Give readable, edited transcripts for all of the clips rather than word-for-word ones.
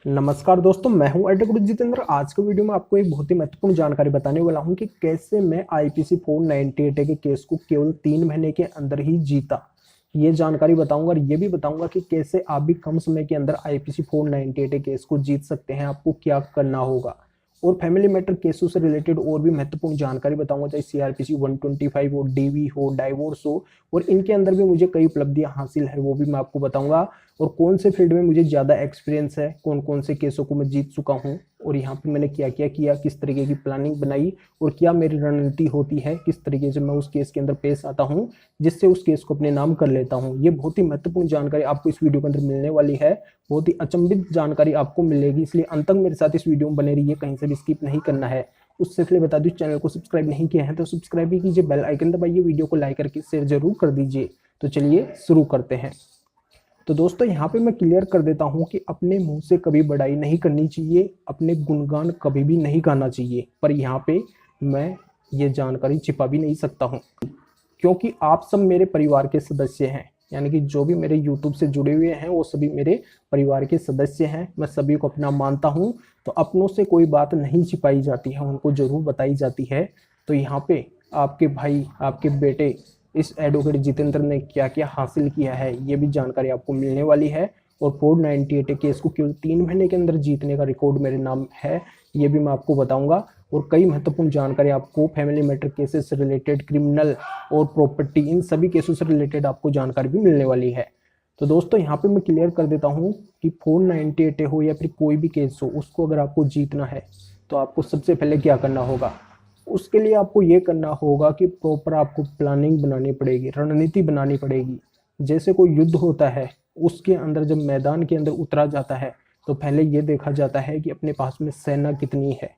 नमस्कार दोस्तों, मैं हूं एडवोकेट जितेंद्र। आज के वीडियो में आपको एक बहुत ही महत्वपूर्ण जानकारी बताने वाला हूं कि कैसे मैं आईपीसी 498 के केस को केवल 3 महीने के अंदर ही जीता। ये जानकारी बताऊंगा और ये भी बताऊंगा कि कैसे आप भी कम समय के अंदर आईपीसी 498 केस को जीत सकते हैं। आपको क्या करना होगा और फैमिली मैटर केसों से रिलेटेड और भी महत्वपूर्ण जानकारी बताऊंगा, चाहे सीआरपीसी 125 हो, डीवी हो, डाइवोर्स हो, और इनके अंदर भी मुझे कई उपलब्धियां हासिल है वो भी मैं आपको बताऊंगा। और कौन से फील्ड में मुझे ज़्यादा एक्सपीरियंस है, कौन कौन से केसों को मैं जीत चुका हूँ और यहाँ पे मैंने क्या क्या किया, किस तरीके की प्लानिंग बनाई और क्या मेरी रणनीति होती है, किस तरीके से मैं उस केस के अंदर पेश आता हूँ जिससे उस केस को अपने नाम कर लेता हूँ। ये बहुत ही महत्वपूर्ण जानकारी आपको इस वीडियो के अंदर मिलने वाली है। बहुत ही अचंभित जानकारी आपको मिलेगी, इसलिए अंत तक मेरे साथ इस वीडियो में बने रहिए, कहीं से भी स्किप नहीं करना है। उससे पहले बता दूं, चैनल को सब्सक्राइब नहीं किया है तो सब्सक्राइब भी कीजिए, बेल आइकन दबाइए, वीडियो को लाइक करके शेयर जरूर कर दीजिए। तो चलिए शुरू करते हैं। तो दोस्तों यहाँ पे मैं क्लियर कर देता हूँ कि अपने मुंह से कभी बड़ाई नहीं करनी चाहिए, अपने गुणगान कभी भी नहीं गाना चाहिए, पर यहाँ पे मैं ये जानकारी छिपा भी नहीं सकता हूँ क्योंकि आप सब मेरे परिवार के सदस्य हैं। यानी कि जो भी मेरे यूट्यूब से जुड़े हुए हैं वो सभी मेरे परिवार के सदस्य हैं। मैं सभी को अपना मानता हूँ, तो अपनों से कोई बात नहीं छिपाई जाती है, उनको जरूर बताई जाती है। तो यहाँ पे आपके भाई, आपके बेटे इस एडवोकेट जितेंद्र ने क्या क्या हासिल किया है ये भी जानकारी आपको मिलने वाली है। और 498 केस को केवल 3 महीने के अंदर जीतने का रिकॉर्ड मेरे नाम है, ये भी मैं आपको बताऊंगा। और कई महत्वपूर्ण जानकारी आपको फैमिली मैटर केसेस से रिलेटेड, क्रिमिनल और प्रॉपर्टी, इन सभी केसों से रिलेटेड आपको जानकारी भी मिलने वाली है। तो दोस्तों यहाँ पे मैं क्लियर कर देता हूँ कि 498 हो या फिर कोई भी केस हो, उसको अगर आपको जीतना है तो आपको सबसे पहले क्या करना होगा। उसके लिए आपको ये करना होगा कि प्रॉपर आपको प्लानिंग बनानी पड़ेगी, रणनीति बनानी पड़ेगी। जैसे कोई युद्ध होता है, उसके अंदर जब मैदान के अंदर उतरा जाता है तो पहले ये देखा जाता है कि अपने पास में सेना कितनी है,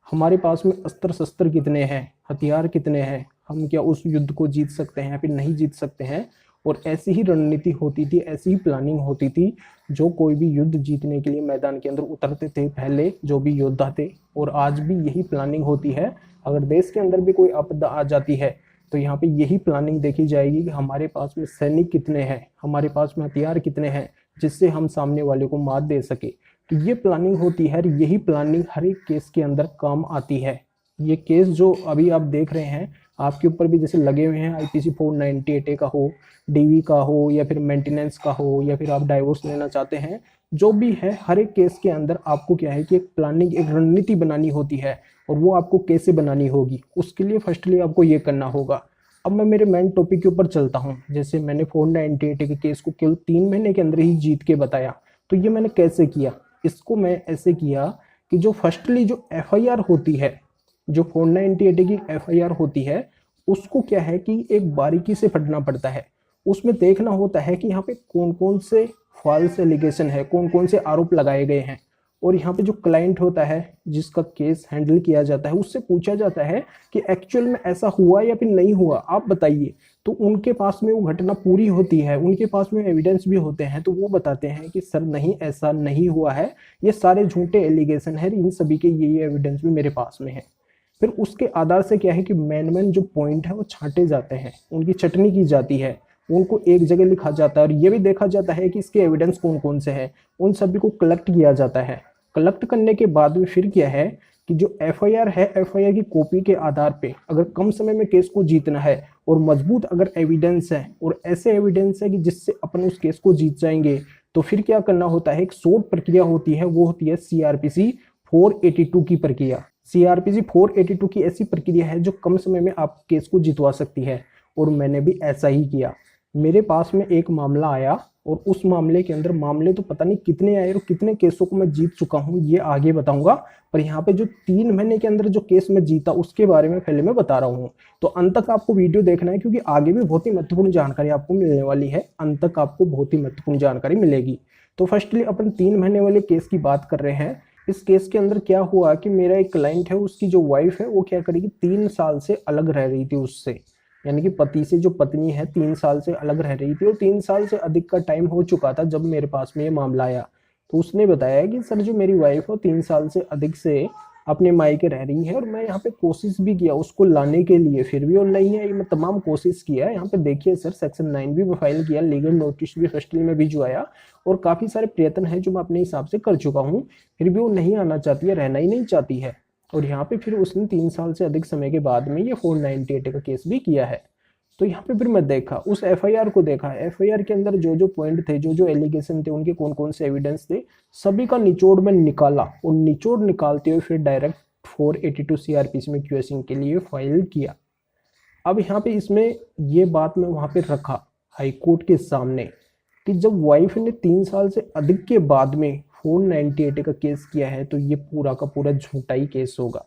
हमारे पास में अस्त्र शस्त्र कितने हैं, हथियार कितने हैं, हम क्या उस युद्ध को जीत सकते हैं या फिर नहीं जीत सकते हैं। और ऐसी ही रणनीति होती थी, ऐसी ही प्लानिंग होती थी जो कोई भी युद्ध जीतने के लिए मैदान के अंदर उतरते थे पहले जो भी योद्धा थे। और आज भी यही प्लानिंग होती है। अगर देश के अंदर भी कोई आपदा आ जाती है तो यहाँ पे यही प्लानिंग देखी जाएगी कि हमारे पास में सैनिक कितने हैं, हमारे पास में हथियार कितने हैं, जिससे हम सामने वाले को मात दे सके। तो ये प्लानिंग होती है, यही प्लानिंग हर एक केस के अंदर काम आती है। ये केस जो अभी आप देख रहे हैं आपके ऊपर भी जैसे लगे हुए हैं, आईपीसी 498 का हो, डीवी का हो, या फिर मेंटेनेंस का हो, या फिर आप डाइवोर्स लेना चाहते हैं, जो भी है, हर एक केस के अंदर आपको क्या है कि एक प्लानिंग, एक रणनीति बनानी होती है। और वो आपको कैसे बनानी होगी, उसके लिए फर्स्टली आपको ये करना होगा। अब मैं मेरे मेन टॉपिक के ऊपर चलता हूँ। जैसे मैंने 498 के केस को केवल 3 महीने के अंदर ही जीत के बताया, तो ये मैंने कैसे किया। इसको मैं ऐसे किया कि जो फर्स्टली जो एफआईआर होती है, जो 498 की एफआईआर होती है, उसको क्या है कि एक बारीकी से पढ़ना पड़ता है। उसमें देखना होता है कि यहाँ पे कौन कौन से फॉल्स एलिगेशन है, कौन कौन से आरोप लगाए गए हैं। और यहाँ पे जो क्लाइंट होता है जिसका केस हैंडल किया जाता है, उससे पूछा जाता है कि एक्चुअल में ऐसा हुआ या फिर नहीं हुआ, आप बताइए। तो उनके पास में वो घटना पूरी होती है, उनके पास में एविडेंस भी होते हैं, तो वो बताते हैं कि सर नहीं, ऐसा नहीं हुआ है, ये सारे झूठे एलिगेशन है, इन सभी के ये एविडेंस भी मेरे पास में है। फिर उसके आधार से क्या है कि मेन जो पॉइंट है वो छांटे जाते हैं, उनकी चटनी की जाती है, उनको एक जगह लिखा जाता है और ये भी देखा जाता है कि इसके एविडेंस कौन कौन से हैं, उन सभी को कलेक्ट किया जाता है। कलेक्ट करने के बाद में फिर क्या है कि जो एफआईआर है, एफआईआर की कॉपी के आधार पे अगर कम समय में केस को जीतना है और मजबूत अगर एविडेंस है और ऐसे एविडेंस है कि जिससे अपन उस केस को जीत जाएंगे, तो फिर क्या करना होता है, एक शॉर्ट प्रक्रिया होती है, वो होती है सीआरपीसी 482 की प्रक्रिया। सीआरपीसी 482 की ऐसी प्रक्रिया है जो कम समय में आप केस को जितवा सकती है। और मैंने भी ऐसा ही किया। मेरे पास में एक मामला आया और उस मामले के अंदर, मामले तो पता नहीं कितने आए और कितने केसों को मैं जीत चुका हूँ ये आगे बताऊंगा, पर यहाँ पे जो 3 महीने के अंदर जो केस मैं जीता उसके बारे में पहले मैं बता रहा हूँ। तो अंत तक आपको वीडियो देखना है क्योंकि आगे भी बहुत ही महत्वपूर्ण जानकारी आपको मिलने वाली है। अंत तक आपको बहुत ही महत्वपूर्ण जानकारी मिलेगी। तो फर्स्टली अपन 3 महीने वाले केस की बात कर रहे हैं। इस केस के अंदर क्या हुआ कि मेरा एक क्लाइंट है, उसकी जो वाइफ है वो क्या करेगी, 3 साल से अलग रह रही थी उससे। यानी कि पति से जो पत्नी है 3 साल से अलग रह रही थी और 3 साल से अधिक का टाइम हो चुका था जब मेरे पास में ये मामला आया। तो उसने बताया कि सर जो मेरी वाइफ है 3 साल से अधिक से अपने मायके रह रही है और मैं यहाँ पे कोशिश भी किया उसको लाने के लिए, फिर भी वो नहीं है। मैं तमाम कोशिश किया है। यहाँ पे देखिए सर, सेक्शन 9 भी मैं फाइल किया, लीगल नोटिस भी हॉस्टल में भिजवाया और काफी सारे प्रयत्न है जो मैं अपने हिसाब से कर चुका हूँ, फिर भी वो नहीं आना चाहती है, रहना ही नहीं चाहती है। और यहाँ पे फिर उसने 3 साल से अधिक समय के बाद में ये 498 का केस भी किया है। तो यहाँ पे फिर मैं देखा, उस एफआईआर को देखा, एफआईआर के अंदर जो जो पॉइंट थे, जो जो एलिगेशन थे, उनके कौन कौन से एविडेंस थे, सभी का निचोड़ में निकाला और निचोड़ निकालते हुए फिर डायरेक्ट 482 सीआरपीसी में क्यूएसिंग के लिए फाइल किया। अब यहाँ पे इसमें ये बात मैं वहां पे रखा हाईकोर्ट के सामने कि जब वाइफ ने 3 साल से अधिक के बाद में 498 का केस किया है तो ये पूरा का पूरा झूठा ही केस होगा,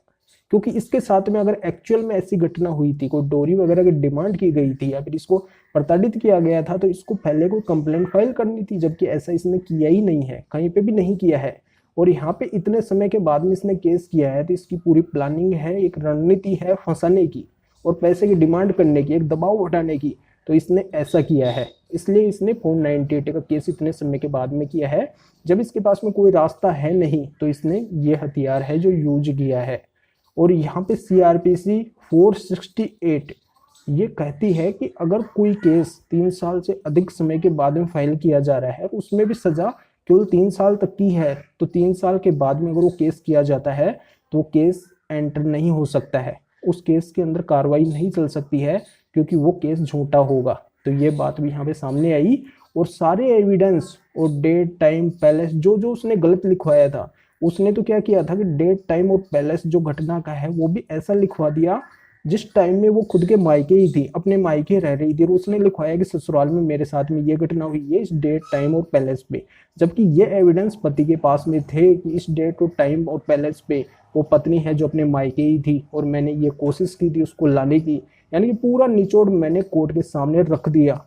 क्योंकि इसके साथ में अगर एक्चुअल में ऐसी घटना हुई थी, कोई डोरी वगैरह की डिमांड की गई थी या फिर इसको प्रताड़ित किया गया था, तो इसको पहले कोई कंप्लेंट फाइल करनी थी, जबकि ऐसा इसने किया ही नहीं है, कहीं पे भी नहीं किया है। और यहाँ पे इतने समय के बाद में इसने केस किया है तो इसकी पूरी प्लानिंग है, एक रणनीति है फंसाने की और पैसे की डिमांड करने की, एक दबाव हटाने की। तो इसने ऐसा किया है, इसलिए इसने 498 का केस इतने समय के बाद में किया है। जब इसके पास में कोई रास्ता है नहीं तो इसने ये हथियार है जो यूज किया है। और यहाँ पे सीआरपीसी 468 ये कहती है कि अगर कोई केस 3 साल से अधिक समय के बाद में फाइल किया जा रहा है, उसमें भी सजा केवल 3 साल तक की है, तो 3 साल के बाद में अगर वो केस किया जाता है तो केस एंटर नहीं हो सकता है, उस केस के अंदर कार्रवाई नहीं चल सकती है, क्योंकि वो केस झूठा होगा। तो ये बात भी यहाँ पे सामने आई और सारे एविडेंस और डेट टाइम पैलेस जो जो उसने गलत लिखवाया था, उसने तो क्या किया था कि डेट टाइम और पैलेस जो घटना का है वो भी ऐसा लिखवा दिया जिस टाइम में वो खुद के मायके ही थी, अपने मायके रह रही थी, और उसने लिखवाया कि ससुराल में मेरे साथ में ये घटना हुई है इस डेट टाइम और पैलेस पे, जबकि ये एविडेंस पति के पास में थे कि इस डेट और टाइम और पैलेस पे वो पत्नी है जो अपने मायके ही थी और मैंने ये कोशिश की थी उसको लाने की। यानी कि पूरा निचोड़ मैंने कोर्ट के सामने रख दिया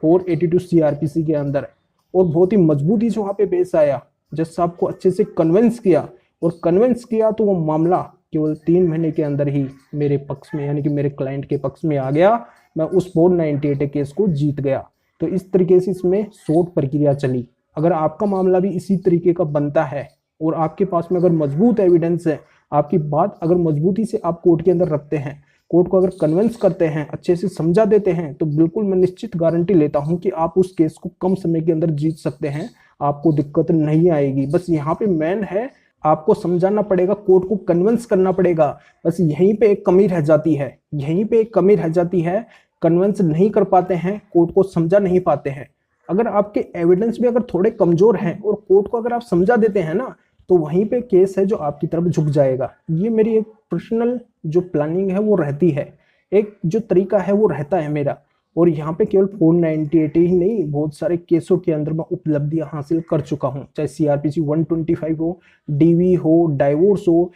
482 सीआरपीसी के अंदर, और बहुत ही मजबूती से वहां पे पेश आया, जज साहब को अच्छे से कन्विंस किया, और कन्विंस किया तो वो मामला केवल 3 महीने के अंदर ही मेरे पक्ष में, यानी कि मेरे क्लाइंट के पक्ष में आ गया। मैं उस 498 केस को जीत गया। तो इस तरीके से इसमें शॉर्ट प्रक्रिया चली। अगर आपका मामला भी इसी तरीके का बनता है और आपके पास में अगर मजबूत एविडेंस है, आपकी बात अगर मजबूती से आप कोर्ट के अंदर रखते हैं, कोर्ट को अगर कन्विंस करते हैं, अच्छे से समझा देते हैं, तो बिल्कुल मैं निश्चित गारंटी लेता हूं कि आप उस केस को कम समय के अंदर जीत सकते हैं, आपको दिक्कत नहीं आएगी। बस यहाँ पे मेन है, आपको समझाना पड़ेगा, कोर्ट को कन्विंस करना पड़ेगा। बस यहीं पे एक कमी रह जाती है, यहीं पे एक कमी रह जाती है, कन्विंस नहीं कर पाते हैं, कोर्ट को समझा नहीं पाते हैं। अगर आपके एविडेंस भी अगर थोड़े कमजोर हैं और कोर्ट को अगर आप समझा देते हैं ना, तो वहीं पे केस है जो आपकी तरफ झुक जाएगा। ये मेरी एक पर्सनल जो प्लानिंग है वो रहती है, एक जो तरीका है वो रहता है मेरा। और यहाँ पे केवल 498 ही नहीं, बहुत सारे केसों के अंदर मैं उपलब्धियां हासिल कर चुका हूँ, चाहे सीआरपीसी 125 हो, डीवी हो, डाइवोर्स हो,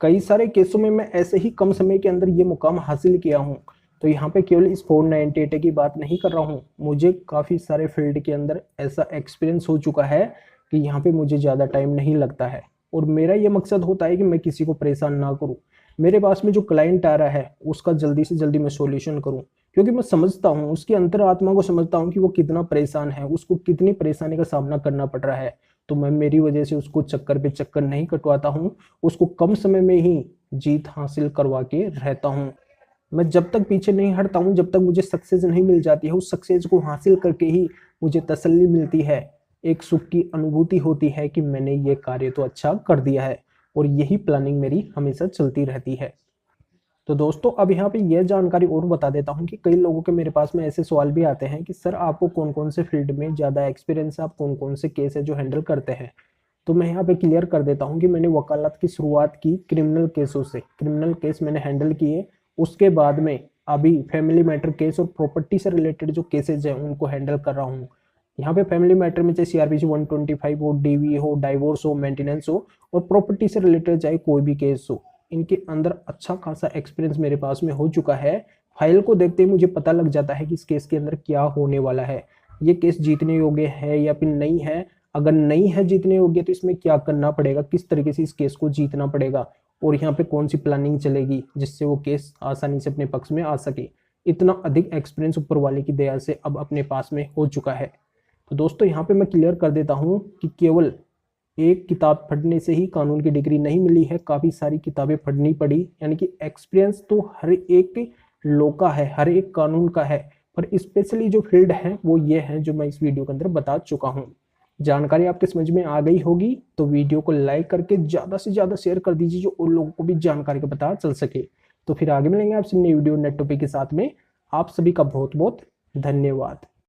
कई सारे केसों में मैं ऐसे ही कम समय के अंदर ये मुकाम हासिल किया हूँ। तो यहाँ पे केवल इस 498 की बात नहीं कर रहा हूँ, मुझे काफ़ी सारे फील्ड के अंदर ऐसा एक्सपीरियंस हो चुका है कि यहाँ पे मुझे ज़्यादा टाइम नहीं लगता है। और मेरा ये मकसद होता है कि मैं किसी को परेशान ना करूँ, मेरे पास में जो क्लाइंट आ रहा है उसका जल्दी से जल्दी मैं सॉल्यूशन करूँ, क्योंकि मैं समझता हूँ, उसकी अंतरात्मा को समझता हूँ कि वो कितना परेशान है, उसको कितनी परेशानी का सामना करना पड़ रहा है। तो मैं मेरी वजह से उसको चक्कर पे चक्कर नहीं कटवाता हूँ, उसको कम समय में ही जीत हासिल करवा के रहता हूँ। मैं जब तक पीछे नहीं हटता हूँ, जब तक मुझे सक्सेस नहीं मिल जाती है, उस सक्सेस को हासिल करके ही मुझे तसल्ली मिलती है, एक सुख की अनुभूति होती है कि मैंने ये कार्य तो अच्छा कर दिया है। और यही प्लानिंग मेरी हमेशा चलती रहती है। तो दोस्तों अब यहाँ पे यह जानकारी और बता देता हूँ कि कई लोगों के मेरे पास में ऐसे सवाल भी आते हैं कि सर आपको कौन कौन से फील्ड में ज़्यादा एक्सपीरियंस है, आप कौन कौन से केस है जो हैंडल करते हैं। तो मैं यहाँ पे क्लियर कर देता हूँ कि मैंने वकालत की शुरुआत की क्रिमिनल केसों से, क्रिमिनल केस मैंने हैंडल किए, उसके बाद में अभी फैमिली मैटर केस और प्रॉपर्टी से रिलेटेड जो केसेज हैं उनको हैंडल कर रहा हूँ। यहाँ पे फैमिली मैटर में चाहे सीआरपीसी 125 हो, डीवी हो, डाइवोर्स हो, मेंटेनेंस हो, और प्रॉपर्टी से रिलेटेड चाहे कोई भी केस हो, इनके अंदर अच्छा खासा एक्सपीरियंस मेरे पास में हो चुका है। फाइल को देखते ही मुझे पता लग जाता है कि इस केस के अंदर क्या होने वाला है, ये केस जीतने योग्य है या फिर नहीं है, अगर नहीं है जीतने योग्य तो इसमें क्या करना पड़ेगा, किस तरीके से इस केस को जीतना पड़ेगा, और यहाँ पे कौन सी प्लानिंग चलेगी जिससे वो केस आसानी से अपने पक्ष में आ सके। इतना अधिक एक्सपीरियंस ऊपर वाले की दया से अब अपने पास में हो चुका है। तो दोस्तों यहाँ पे मैं क्लियर कर देता हूँ कि केवल एक किताब पढ़ने से ही कानून की डिग्री नहीं मिली है, काफ़ी सारी किताबें पढ़नी पड़ी। यानी कि एक्सपीरियंस तो हर एक लॉ का है, हर एक कानून का है, पर स्पेशली जो फील्ड है वो ये है जो मैं इस वीडियो के अंदर बता चुका हूँ। जानकारी आपके समझ में आ गई होगी तो वीडियो को लाइक करके ज़्यादा से ज़्यादा शेयर कर दीजिए, जो उन लोगों को भी जानकारी का पता चल सके। तो फिर आगे मिलेंगे आपसे नई वीडियो नेट टॉपिक के साथ में। आप सभी का बहुत बहुत धन्यवाद।